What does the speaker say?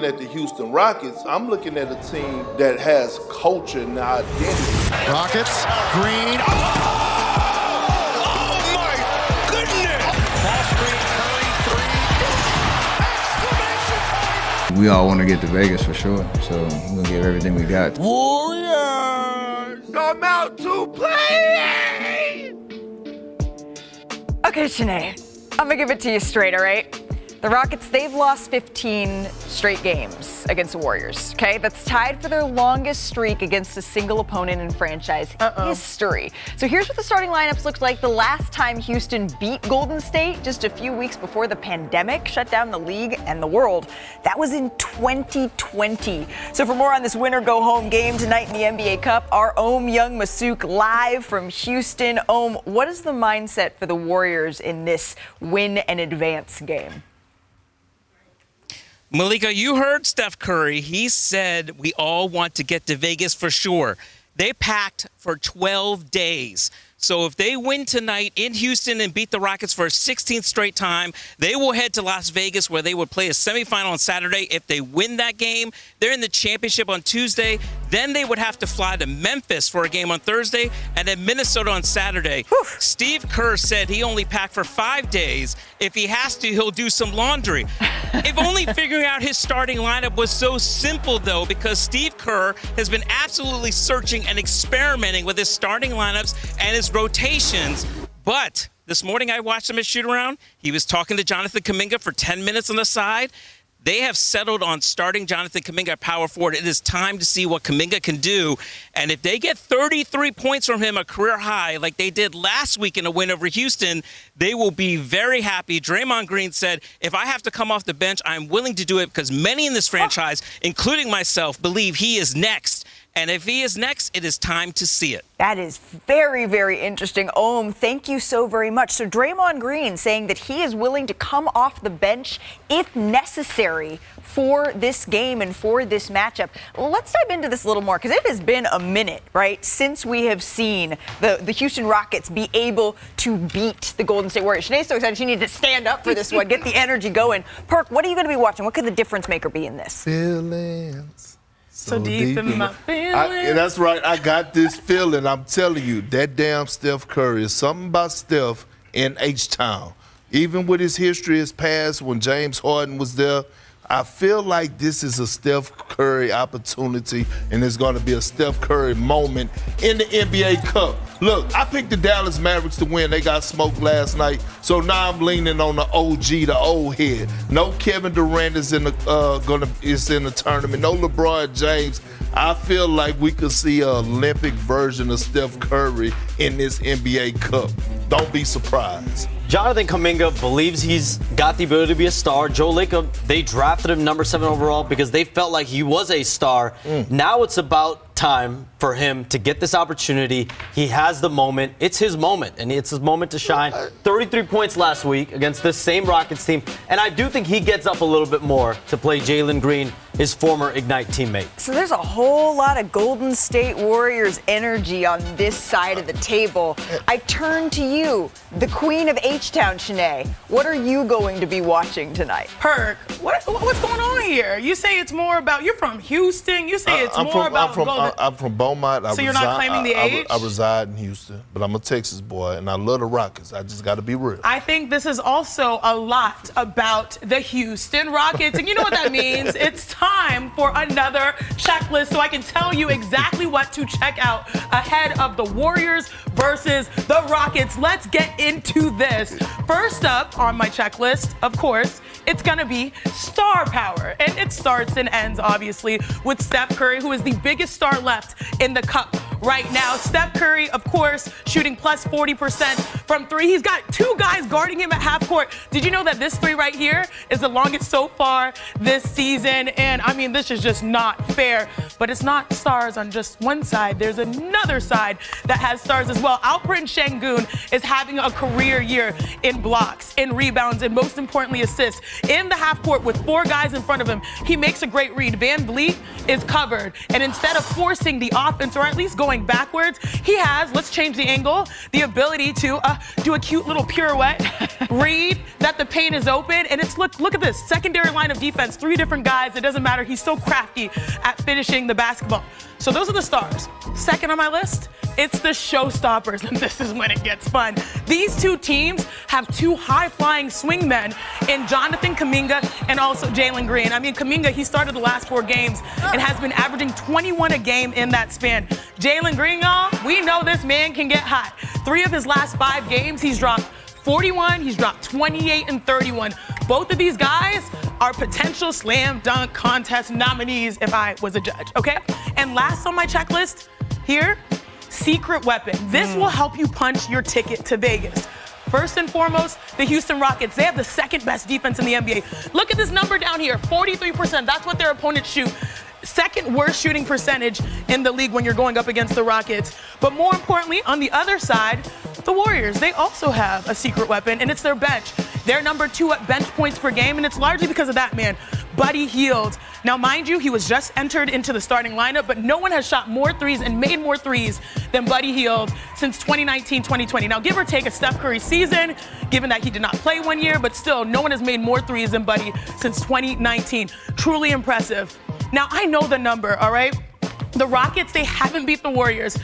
looking at the Houston Rockets, I'm looking at a team that has culture and identity. Rockets, Green. Oh my goodness! Ball screen, Curry, three. We all want to get to Vegas for sure, so we're going to give everything we got. Warriors, come out to play! Okay, Shanae, I'm going to give it to you straight, all right? The Rockets, they've lost 15 straight games against the Warriors, okay? That's tied for their longest streak against a single opponent in franchise history. So here's what the starting lineups looked like the last time Houston beat Golden State, just a few weeks before the pandemic shut down the league and the world. That was in 2020. So for more on this winner-go-home game tonight in the NBA Cup, our Om Young Masuk live from Houston. Om, what is the mindset for the Warriors in this win-and-advance game? Malika, you heard Steph Curry. He said we all want to get to Vegas for sure. They packed for 12 days. So if they win tonight in Houston and beat the Rockets for a 16th straight time, they will head to Las Vegas where they would play a semifinal on Saturday. If they win that game, they're in the championship on Tuesday. Then they would have to fly to Memphis for a game on Thursday and then Minnesota on Saturday. Whew. Steve Kerr said he only packed for 5 days. If he has to, he'll do some laundry. If only figuring out his starting lineup was so simple, though, because Steve Kerr has been absolutely searching and experimenting with his starting lineups and his rotations. But this morning I watched him at shoot-around. He was talking to Jonathan Kuminga for 10 minutes on the side. They have settled on starting Jonathan Kuminga at power forward. It is time to see what Kuminga can do. And if they get 33 points from him, a career high, like they did last week in a win over Houston, they will be very happy. Draymond Green said, if I have to come off the bench, I'm willing to do it because many in this franchise, including myself, believe he is next. And if he is next, it is time to see it. That is very, very interesting. Om, thank you so very much. So Draymond Green saying that he is willing to come off the bench if necessary for this game and for this matchup. Let's dive into this a little more because it has been a minute, right, since we have seen the Houston Rockets be able to beat the Golden State Warriors. Shanae's so excited she needs to stand up for this one, get the energy going. Perk, what are you going to be watching? What could the difference maker be in this? Feelings. So deep in my feelings. That's right. I got this feeling. I'm telling you, that damn Steph Curry is something about Steph in H-Town. Even with his history, his past, when James Harden was there, I feel like this is a Steph Curry opportunity, and it's going to be a Steph Curry moment in the NBA Cup. Look, I picked the Dallas Mavericks to win. They got smoked last night, so now I'm leaning on the OG, the old head. No Kevin Durant is in the tournament. No LeBron James. I feel like we could see an Olympic version of Steph Curry in this NBA Cup. Don't be surprised. Jonathan Kuminga believes he's got the ability to be a star. Joe Lacob, they drafted him number 7 overall because they felt like he was a star. Now it's about time for him to get this opportunity. He has the moment. It's his moment, and it's his moment to shine. 33 points last week against this same Rockets team, and I do think he gets up a little bit more to play Jalen Green, his former Ignite teammate. So there's a whole lot of Golden State Warriors energy on this side of the table. I turn to you, the queen of H-Town, Shanae. What are you going to be watching tonight? Perk, what's going on here? You say it's more about, you're from Houston. You say it's about Golden. I'm from Beaumont. So you're not claiming the age? I reside in Houston, but I'm a Texas boy, and I love the Rockets. I just got to be real. I think this is also a lot about the Houston Rockets, and you know what that means. It's time for another checklist so I can tell you exactly what to check out ahead of the Warriors versus the Rockets. Let's get into this. First up on my checklist, of course, it's going to be star power. And it starts and ends, obviously, with Steph Curry, who is the biggest star left in the Cup right now. Steph Curry, of course, shooting plus 40% from 3. He's got 2 guys guarding him at half court. Did you know that this 3 right here is the longest so far this season? And, I mean, this is just not fair. But it's not stars on just one side. There's another side that has stars as well. Alperen Şengün is having a career year in blocks, in rebounds, and most importantly, assists. In the half court with 4 guys in front of him, he makes a great read. Van Vliet is covered. And instead of forcing the offense, or at least going going backwards. He has, let's change the angle, the ability to do a cute little pirouette, read that the paint is open, and it's, look at this, secondary line of defense, 3 different guys. It doesn't matter. He's so crafty at finishing the basketball. So those are the stars. Second on my list, it's the showstoppers, and this is when it gets fun. These 2 teams have 2 high-flying swingmen in Jonathan Kuminga and also Jalen Green. I mean, Kuminga, he started the last 4 games and has been averaging 21 a game in that span. Jalen Green, y'all, we know this man can get hot. 3 of his last 5 games, he's dropped 41, he's dropped 28 and 31. Both of these guys are potential slam dunk contest nominees if I was a judge, okay? And last on my checklist here, secret weapon. This will help you punch your ticket to Vegas. First and foremost, the Houston Rockets. They have the 2nd best defense in the NBA. Look at this number down here, 43%. That's what their opponents shoot. 2nd worst shooting percentage in the league when you're going up against the Rockets. But more importantly, on the other side, the Warriors, they also have a secret weapon, and it's their bench. They're number 2 at bench points per game, and it's largely because of that man, Buddy Hield. Now, mind you, he was just entered into the starting lineup, but no one has shot more threes and made more threes than Buddy Hield since 2019-2020. Now, give or take a Steph Curry season, given that he did not play 1 year, but still, no one has made more threes than Buddy since 2019. Truly impressive. Now, I know the number, all right? The Rockets, they haven't beat the Warriors